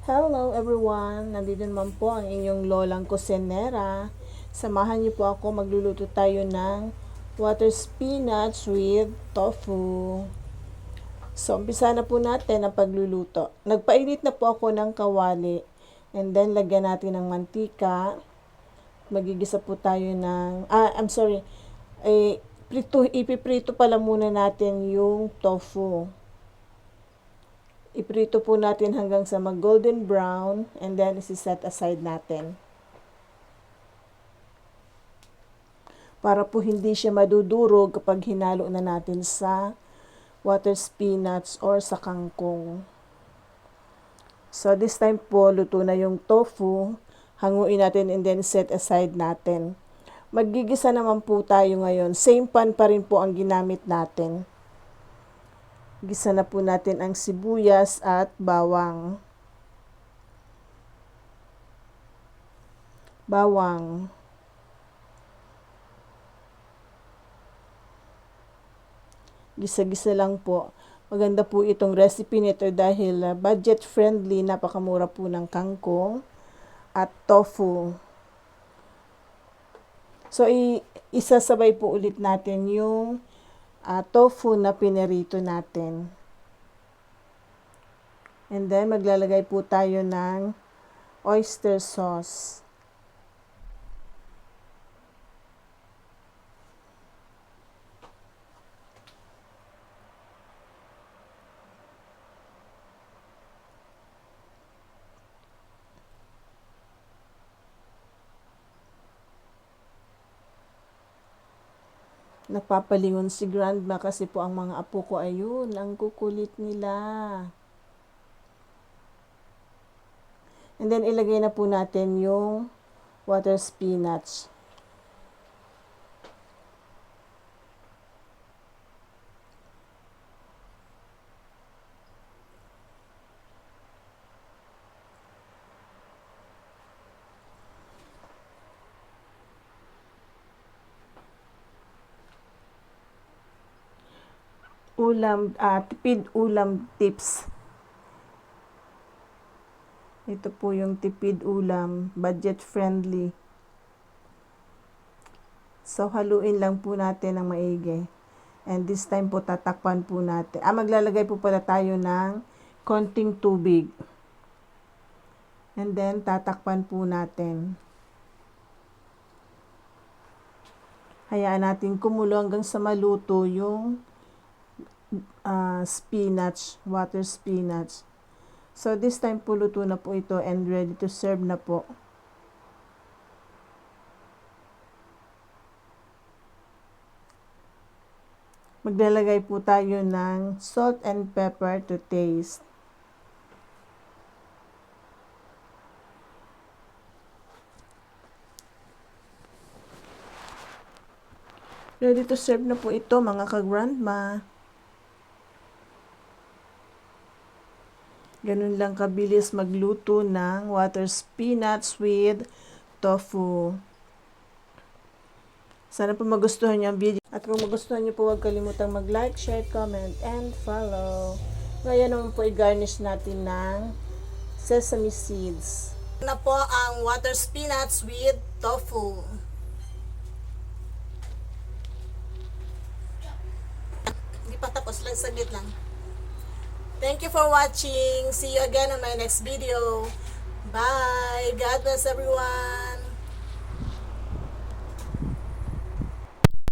Hello everyone! Nandito naman po ang inyong lolang kusinera. Samahan niyo po ako, magluluto tayo ng water spinach with tofu. So, umpisa na po natin ang pagluluto. Nagpainit na po ako ng kawali. And then, lagyan natin ng mantika. Magigisa po tayo ng, ipiprito pala muna natin yung tofu. Iprito po natin hanggang sa mag-golden brown and then isi-set aside natin. Para po hindi siya madudurog kapag hinalo na natin sa water spinach or sa kangkong. So this time po, luto na yung tofu. Hanguin natin and then set aside natin. Maggigisa naman po tayo ngayon. Same pan pa rin po ang ginamit natin. Gisa na po natin ang sibuyas at bawang. Gisa-gisa lang po. Maganda po itong recipe nito dahil budget friendly, napakamura po ng kangkong at tofu. So, isasabay po ulit natin yung tofu na pinerito natin. And then, maglalagay po tayo ng oyster sauce. Napapalingon si grandma kasi po ang mga apo ko, ayun, ang kukulit nila. And then, ilagay na po natin yung water spinach. Tipid ulam tips. Ito po yung tipid ulam, budget friendly. So, haluin lang po natin ng maigi. And this time po, tatakpan po natin. Maglalagay po pala tayo ng konting tubig. And then, tatakpan po natin. Hayaan natin kumulo hanggang sa maluto yung spinach, water spinach. So, this time po luto na po ito and ready to serve na po. Maglalagay po tayo ng salt and pepper to taste. Ready to serve na po ito mga ka-grandma. Ganun lang kabilis magluto ng water spinach with tofu. Sana po magustuhan niyo ang video. At kung magustuhan niyo po, huwag kalimutang mag-like, share, comment, and follow. Ngayon naman po, i-garnish natin ng sesame seeds. Na po ang water spinach with tofu. Hindi pa tapos lang, saglit lang. Thank you for watching. See you again on my next video. Bye. God bless everyone.